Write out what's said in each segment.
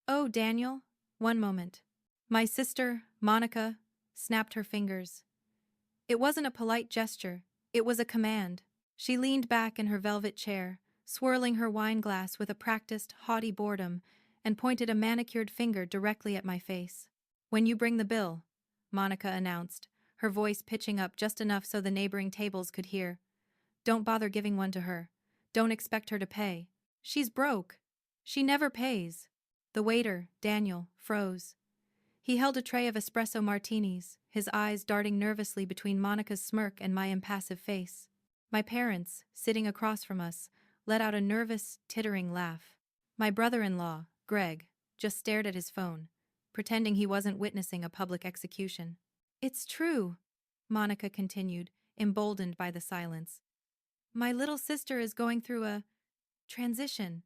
Oh, Daniel? One moment. My sister, Monica, snapped her fingers. It wasn't a polite gesture, it was a command. She leaned back in her velvet chair, swirling her wine glass with a practiced, haughty boredom, and pointed a manicured finger directly at my face. When you bring the bill, Monica announced, her voice pitching up just enough so the neighboring tables could hear. Don't bother giving one to her. Don't expect her to pay. She's broke. She never pays. The waiter, Daniel, froze. He held a tray of espresso martinis, his eyes darting nervously between Monica's smirk and my impassive face. My parents, sitting across from us, let out a nervous, tittering laugh. My brother-in-law, Greg, just stared at his phone, pretending he wasn't witnessing a public execution. It's true, Monica continued, emboldened by the silence. My little sister is going through a transition.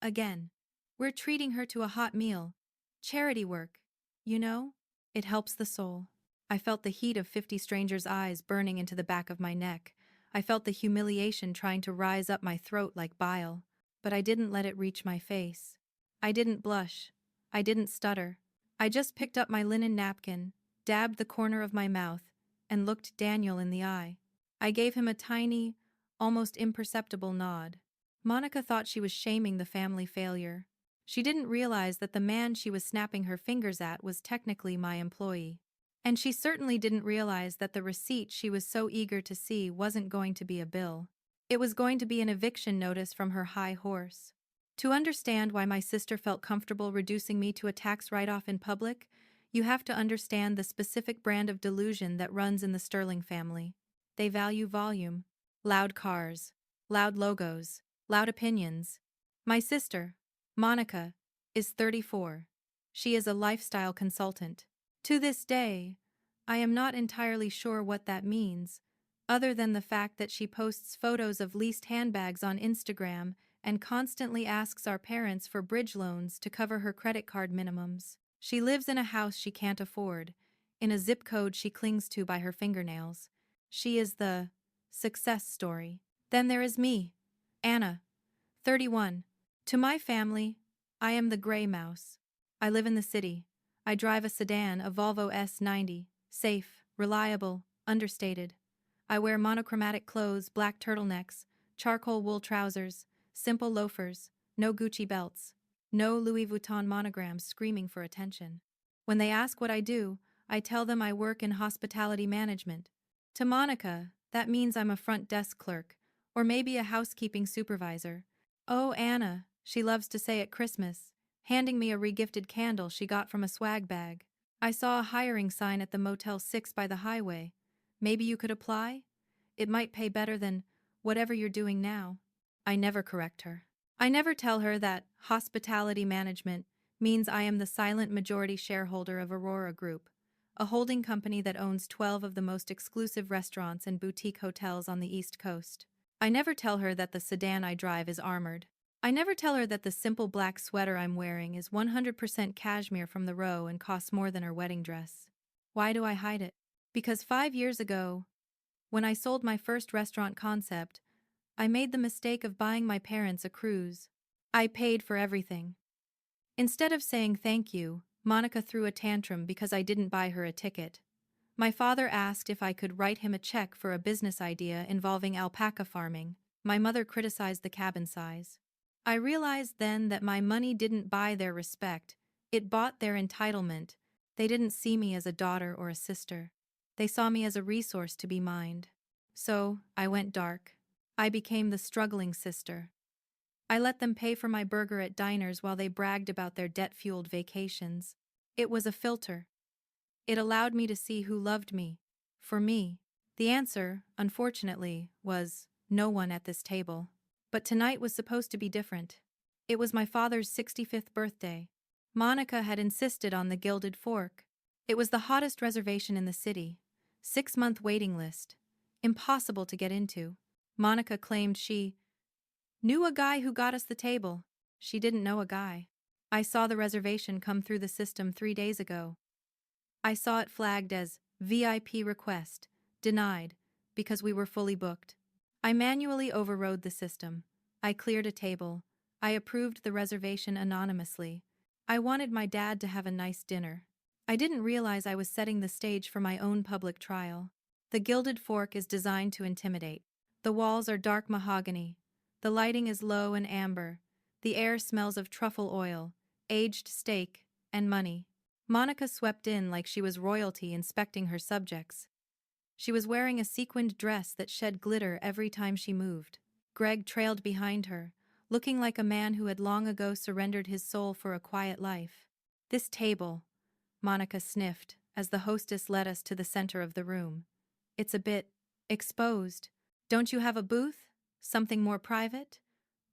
Again. We're treating her to a hot meal. Charity work. You know? It helps the soul. I felt the heat of 50 strangers' eyes burning into the back of my neck. I felt the humiliation trying to rise up my throat like bile. But I didn't let it reach my face. I didn't blush. I didn't stutter. I just picked up my linen napkin, dabbed the corner of my mouth, and looked Daniel in the eye. I gave him a tiny, almost imperceptible nod. Monica thought she was shaming the family failure. She didn't realize that the man she was snapping her fingers at was technically my employee. And she certainly didn't realize that the receipt she was so eager to see wasn't going to be a bill. It was going to be an eviction notice from her high horse. To understand why my sister felt comfortable reducing me to a tax write-off in public, you have to understand the specific brand of delusion that runs in the Sterling family. They value volume. Loud cars. Loud logos. Loud opinions. My sister, Monica, is 34. She is a lifestyle consultant. To this day, I am not entirely sure what that means, other than the fact that she posts photos of leased handbags on Instagram and constantly asks our parents for bridge loans to cover her credit card minimums. She lives in a house she can't afford, in a zip code she clings to by her fingernails. She is the success story. Then there is me, Anna, 31. To my family, I am the gray mouse. I live in the city. I drive a sedan, a Volvo S90, safe, reliable, understated. I wear monochromatic clothes, black turtlenecks, charcoal wool trousers, simple loafers, no Gucci belts, no Louis Vuitton monograms screaming for attention. When they ask what I do, I tell them I work in hospitality management. To Monica, that means I'm a front desk clerk, or maybe a housekeeping supervisor. Oh, Anna, she loves to say at Christmas, handing me a regifted candle she got from a swag bag. I saw a hiring sign at the Motel 6 by the highway. Maybe you could apply? It might pay better than whatever you're doing now. I never correct her. I never tell her that hospitality management means I am the silent majority shareholder of Aurora Group, a holding company that owns 12 of the most exclusive restaurants and boutique hotels on the East Coast. I never tell her that the sedan I drive is armored. I never tell her that the simple black sweater I'm wearing is 100% cashmere from the row and costs more than her wedding dress. Why do I hide it? Because 5 years ago, when I sold my first restaurant concept, I made the mistake of buying my parents a cruise. I paid for everything. Instead of saying thank you, Monica threw a tantrum because I didn't buy her a ticket. My father asked if I could write him a check for a business idea involving alpaca farming. My mother criticized the cabin size. I realized then that my money didn't buy their respect, it bought their entitlement. They didn't see me as a daughter or a sister. They saw me as a resource to be mined. So, I went dark. I became the struggling sister. I let them pay for my burger at diners while they bragged about their debt-fueled vacations. It was a filter. It allowed me to see who loved me. For me, the answer, unfortunately, was no one at this table. But tonight was supposed to be different. It was my father's 65th birthday. Monica had insisted on the Gilded Fork. It was the hottest reservation in the city. 6-month waiting list. Impossible to get into. Monica claimed she knew a guy who got us the table. She didn't know a guy. I saw the reservation come through the system 3 days ago. I saw it flagged as VIP request, denied, because we were fully booked. I manually overrode the system. I cleared a table. I approved the reservation anonymously. I wanted my dad to have a nice dinner. I didn't realize I was setting the stage for my own public trial. The gilded fork is designed to intimidate. The walls are dark mahogany. The lighting is low and amber. The air smells of truffle oil, aged steak, and money. Monica swept in like she was royalty inspecting her subjects. She was wearing a sequined dress that shed glitter every time she moved. Greg trailed behind her, looking like a man who had long ago surrendered his soul for a quiet life. This table, Monica sniffed as the hostess led us to the center of the room. It's a bit exposed. Don't you have a booth? Something more private?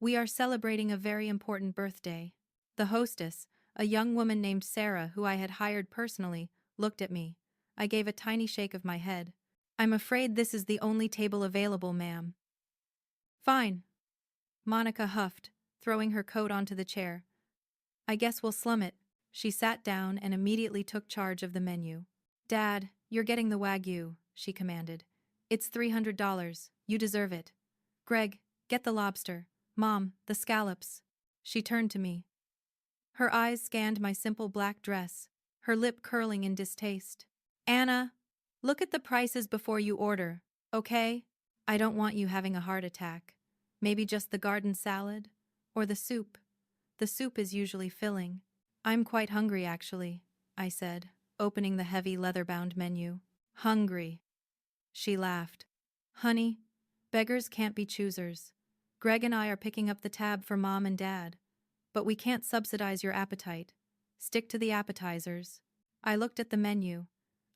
We are celebrating a very important birthday. The hostess, a young woman named Sarah who I had hired personally, looked at me. I gave a tiny shake of my head. I'm afraid this is the only table available, ma'am. Fine. Monica huffed, throwing her coat onto the chair. I guess we'll slum it. She sat down and immediately took charge of the menu. Dad, you're getting the Wagyu, she commanded. It's $300. You deserve it. Greg, get the lobster. Mom, the scallops. She turned to me. Her eyes scanned my simple black dress, her lip curling in distaste. Anna, look at the prices before you order, okay? I don't want you having a heart attack. Maybe just the garden salad? Or the soup? The soup is usually filling. I'm quite hungry, actually, I said, opening the heavy leather-bound menu. Hungry. She laughed. Honey, beggars can't be choosers. Greg and I are picking up the tab for Mom and Dad. But we can't subsidize your appetite. Stick to the appetizers. I looked at the menu.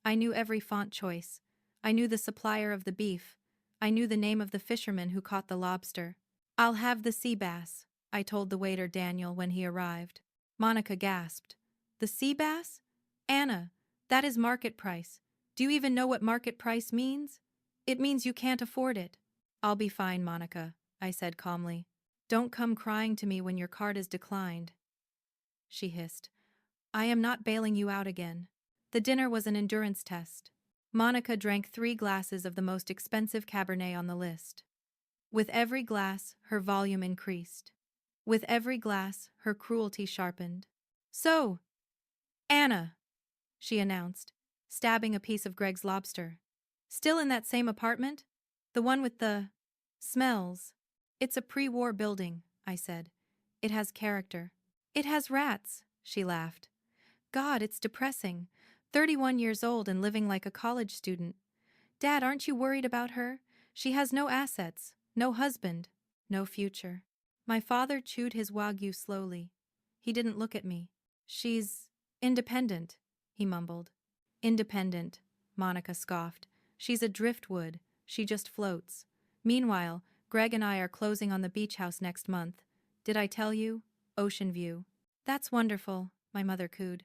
I knew every font choice. I knew the supplier of the beef. I knew the name of the fisherman who caught the lobster. I'll have the sea bass, I told the waiter Daniel when he arrived. Monica gasped. The sea bass? Anna, that is market price. Do you even know what market price means? It means you can't afford it. I'll be fine, Monica, I said calmly. Don't come crying to me when your card is declined. She hissed. I am not bailing you out again. The dinner was an endurance test. Monica drank 3 glasses of the most expensive Cabernet on the list. With every glass, her volume increased. With every glass, her cruelty sharpened. So, Anna, she announced, stabbing a piece of Greg's lobster. Still in that same apartment? The one with the smells. It's a pre-war building, I said. It has character. It has rats, she laughed. God, it's depressing. 31 years old and living like a college student. Dad, aren't you worried about her? She has no assets, no husband, no future. My father chewed his Wagyu slowly. He didn't look at me. She's independent, he mumbled. Independent, Monica scoffed. She's a driftwood. She just floats. Meanwhile, Greg and I are closing on the beach house next month. Did I tell you? Ocean view. That's wonderful, my mother cooed.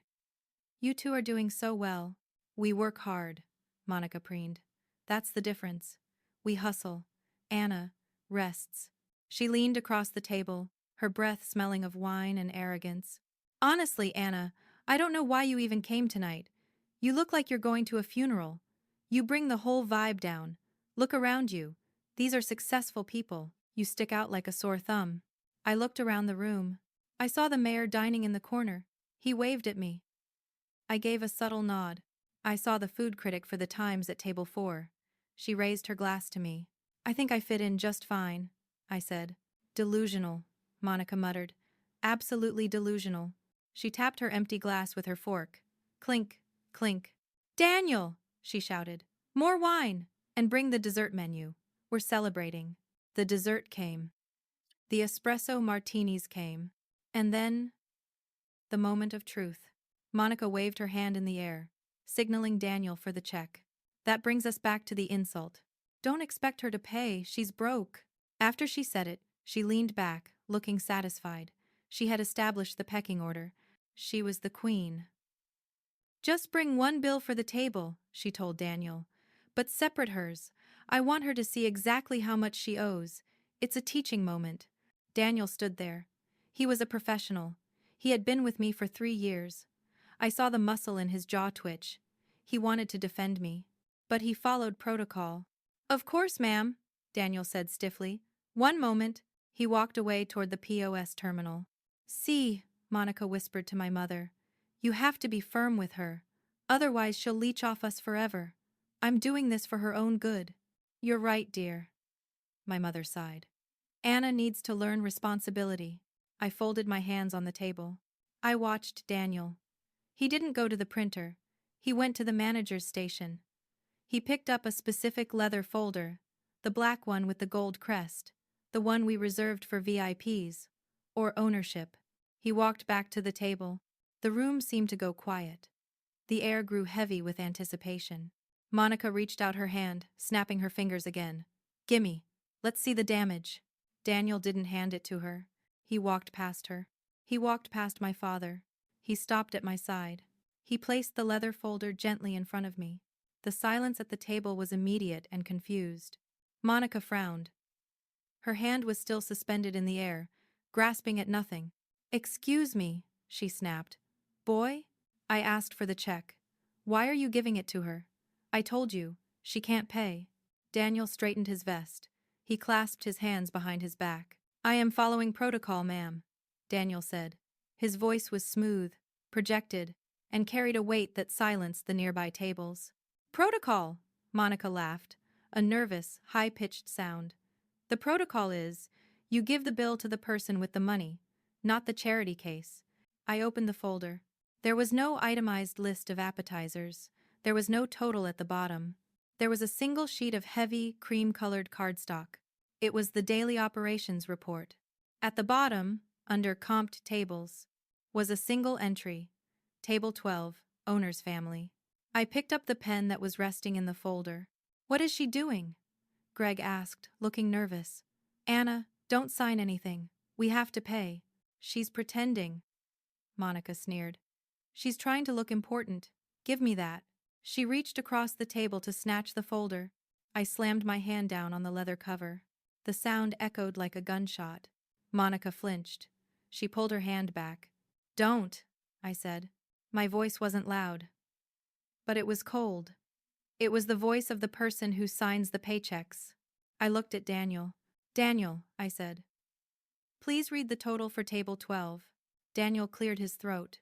You two are doing so well. We work hard, Monica preened. That's the difference. We hustle. Anna rests. She leaned across the table, her breath smelling of wine and arrogance. Honestly, Anna, I don't know why you even came tonight. You look like you're going to a funeral. You bring the whole vibe down. Look around you. These are successful people. You stick out like a sore thumb. I looked around the room. I saw the mayor dining in the corner. He waved at me. I gave a subtle nod. I saw the food critic for the Times at table 4. She raised her glass to me. I think I fit in just fine, I said. Delusional, Monica muttered. Absolutely delusional. She tapped her empty glass with her fork. Clink, clink. Daniel, she shouted. More wine, and bring the dessert menu. We're celebrating. The dessert came. The espresso martinis came. And then, the moment of truth. Monica waved her hand in the air, signaling Daniel for the check. That brings us back to the insult. Don't expect her to pay, she's broke. After she said it, she leaned back, looking satisfied. She had established the pecking order. She was the queen. Just bring one bill for the table, she told Daniel. But separate hers. I want her to see exactly how much she owes. It's a teaching moment. Daniel stood there. He was a professional. He had been with me for 3 years. I saw the muscle in his jaw twitch. He wanted to defend me. But he followed protocol. Of course, ma'am, Daniel said stiffly. One moment. He walked away toward the POS terminal. See, Monica whispered to my mother. You have to be firm with her. Otherwise she'll leech off us forever. I'm doing this for her own good. You're right, dear. My mother sighed. Anna needs to learn responsibility. I folded my hands on the table. I watched Daniel. He didn't go to the printer. He went to the manager's station. He picked up a specific leather folder, the black one with the gold crest, the one we reserved for VIPs, or ownership. He walked back to the table. The room seemed to go quiet. The air grew heavy with anticipation. Monica reached out her hand, snapping her fingers again. Gimme. Let's see the damage. Daniel didn't hand it to her. He walked past her. He walked past my father. He stopped at my side. He placed the leather folder gently in front of me. The silence at the table was immediate and confused. Monica frowned. Her hand was still suspended in the air, grasping at nothing. Excuse me, she snapped. Boy? I asked for the check. Why are you giving it to her? I told you, she can't pay. Daniel straightened his vest. He clasped his hands behind his back. I am following protocol, ma'am, Daniel said. His voice was smooth, projected, and carried a weight that silenced the nearby tables. Protocol, Monica laughed, a nervous, high-pitched sound. The protocol is, you give the bill to the person with the money, not the charity case. I opened the folder. There was no itemized list of appetizers. There was no total at the bottom. There was a single sheet of heavy, cream-colored cardstock. It was the daily operations report. At the bottom, under comped tables, was a single entry, Table 12, Owner's Family. I picked up the pen that was resting in the folder. What is she doing? Greg asked, looking nervous. Anna, don't sign anything. We have to pay. She's pretending, Monica sneered. She's trying to look important. Give me that. She reached across the table to snatch the folder. I slammed my hand down on the leather cover. The sound echoed like a gunshot. Monica flinched. She pulled her hand back. Don't, I said. My voice wasn't loud. But it was cold. It was the voice of the person who signs the paychecks. I looked at Daniel. Daniel, I said. Please read the total for Table 12. Daniel cleared his throat.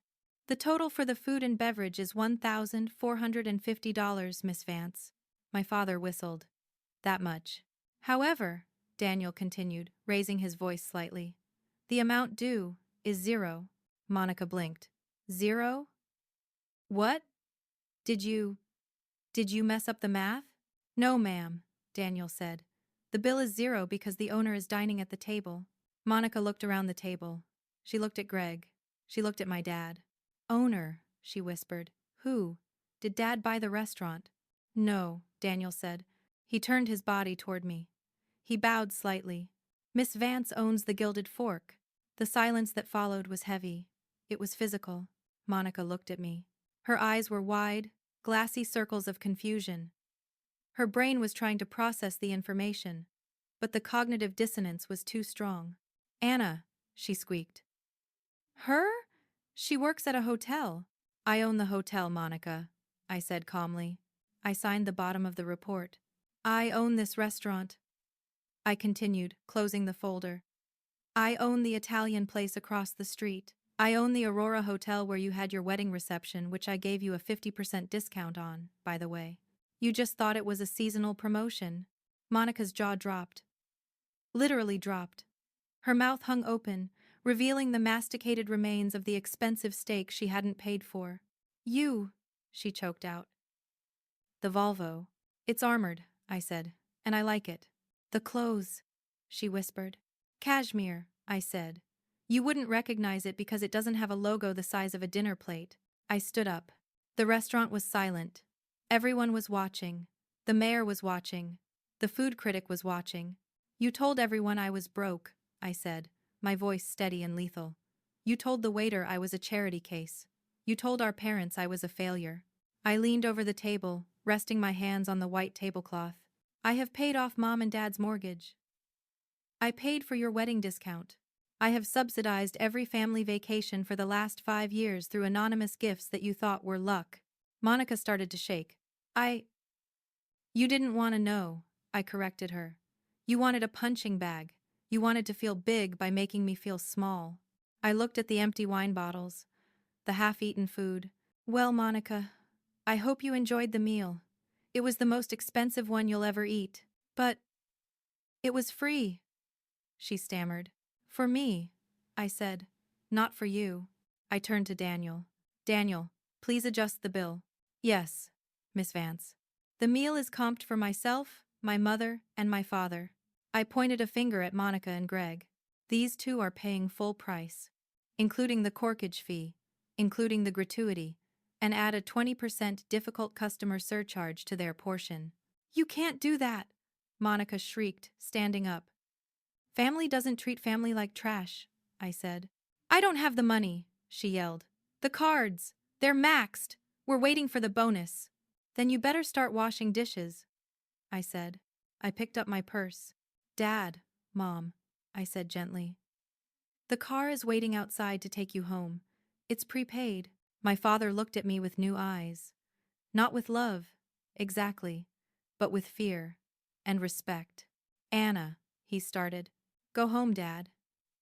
The total for the food and beverage is $1,450, Miss Vance. My father whistled. That much. However, Daniel continued, raising his voice slightly, the amount due is 0. Monica blinked. 0? What? Did you mess up the math? No, ma'am, Daniel said. The bill is 0 because the owner is dining at the table. Monica looked around the table. She looked at Greg. She looked at my dad. Owner, she whispered. Who? Did Dad buy the restaurant? No, Daniel said. He turned his body toward me. He bowed slightly. Miss Vance owns the Gilded Fork. The silence that followed was heavy. It was physical. Monica looked at me. Her eyes were wide, glassy circles of confusion. Her brain was trying to process the information, but the cognitive dissonance was too strong. Anna, she squeaked. Her? She works at a hotel. I own the hotel, Monica, I said calmly. I signed the bottom of the report. I own this restaurant. I continued, closing the folder. I own the Italian place across the street. I own the Aurora Hotel where you had your wedding reception, which I gave you a 50% discount on, by the way. You just thought it was a seasonal promotion. Monica's jaw dropped. Literally dropped. Her mouth hung open, revealing the masticated remains of the expensive steak she hadn't paid for. You, she choked out. The Volvo. It's armored, I said, and I like it. The clothes, she whispered. Cashmere, I said. You wouldn't recognize it because it doesn't have a logo the size of a dinner plate. I stood up. The restaurant was silent. Everyone was watching. The mayor was watching. The food critic was watching. You told everyone I was broke, I said, my voice steady and lethal. You told the waiter I was a charity case. You told our parents I was a failure. I leaned over the table, resting my hands on the white tablecloth. I have paid off Mom and Dad's mortgage. I paid for your wedding discount. I have subsidized every family vacation for the last 5 years through anonymous gifts that you thought were luck. Monica started to shake. You didn't want to know, I corrected her. You wanted a punching bag. You wanted to feel big by making me feel small. I looked at the empty wine bottles, the half-eaten food. Well, Monica, I hope you enjoyed the meal. It was the most expensive one you'll ever eat. But it was free, she stammered. For me, I said. Not for you. I turned to Daniel. Daniel, please adjust the bill. Yes, Miss Vance. The meal is comped for myself, my mother, and my father. I pointed a finger at Monica and Greg. These two are paying full price, including the corkage fee, including the gratuity, and add a 20% difficult customer surcharge to their portion. You can't do that, Monica shrieked, standing up. Family doesn't treat family like trash, I said. I don't have the money, she yelled. The cards, they're maxed. We're waiting for the bonus. Then you better start washing dishes, I said. I picked up my purse. Dad, Mom, I said gently. The car is waiting outside to take you home. It's prepaid. My father looked at me with new eyes. Not with love, exactly, but with fear and respect. Anna, he started. Go home, Dad.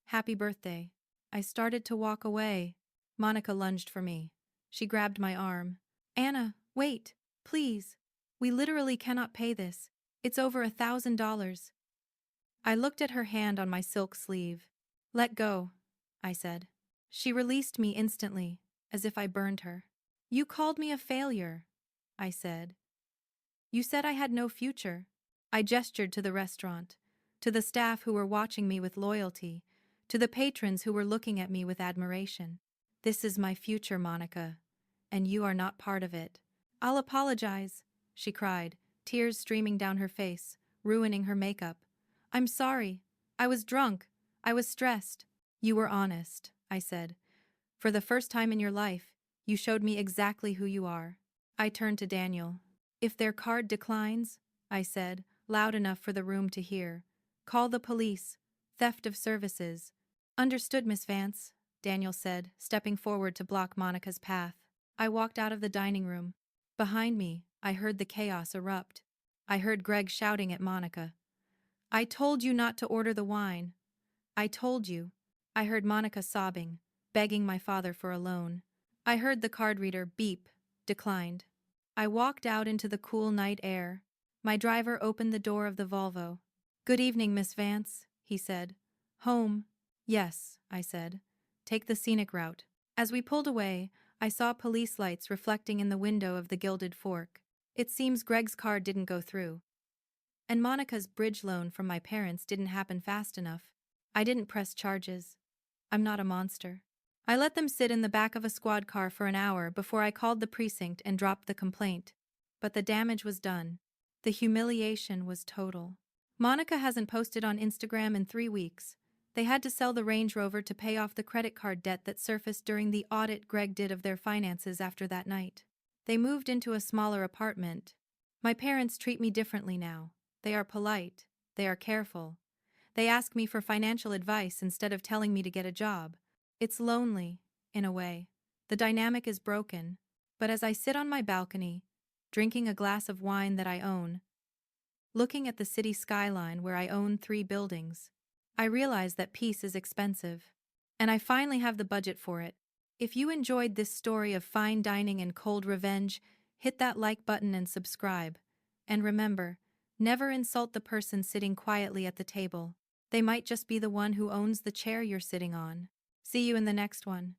Happy birthday. I started to walk away. Monica lunged for me. She grabbed my arm. Anna, wait, please. We literally cannot pay this. It's over $1,000. I looked at her hand on my silk sleeve. Let go, I said. She released me instantly, as if I burned her. You called me a failure, I said. You said I had no future. I gestured to the restaurant, to the staff who were watching me with loyalty, to the patrons who were looking at me with admiration. This is my future, Monica, and you are not part of it. I'll apologize, she cried, tears streaming down her face, ruining her makeup. I'm sorry. I was drunk. I was stressed. You were honest, I said. For the first time in your life, you showed me exactly who you are. I turned to Daniel. If their card declines, I said, loud enough for the room to hear, call the police. Theft of services. Understood, Miss Vance, Daniel said, stepping forward to block Monica's path. I walked out of the dining room. Behind me, I heard the chaos erupt. I heard Greg shouting at Monica. I told you not to order the wine. I told you. I heard Monica sobbing, begging my father for a loan. I heard the card reader beep, declined. I walked out into the cool night air. My driver opened the door of the Volvo. Good evening, Miss Vance, he said. Home? Yes, I said. Take the scenic route. As we pulled away, I saw police lights reflecting in the window of the Gilded Fork. It seems Greg's card didn't go through. And Monica's bridge loan from my parents didn't happen fast enough. I didn't press charges. I'm not a monster. I let them sit in the back of a squad car for an hour before I called the precinct and dropped the complaint. But the damage was done. The humiliation was total. Monica hasn't posted on Instagram in 3 weeks. They had to sell the Range Rover to pay off the credit card debt that surfaced during the audit Greg did of their finances after that night. They moved into a smaller apartment. My parents treat me differently now. They are polite. They are careful. They ask me for financial advice instead of telling me to get a job. It's lonely, in a way. The dynamic is broken. But as I sit on my balcony, drinking a glass of wine that I own, looking at the city skyline where I own 3 buildings, I realize that peace is expensive. And I finally have the budget for it. If you enjoyed this story of fine dining and cold revenge, hit that like button and subscribe. And remember, never insult the person sitting quietly at the table. They might just be the one who owns the chair you're sitting on. See you in the next one.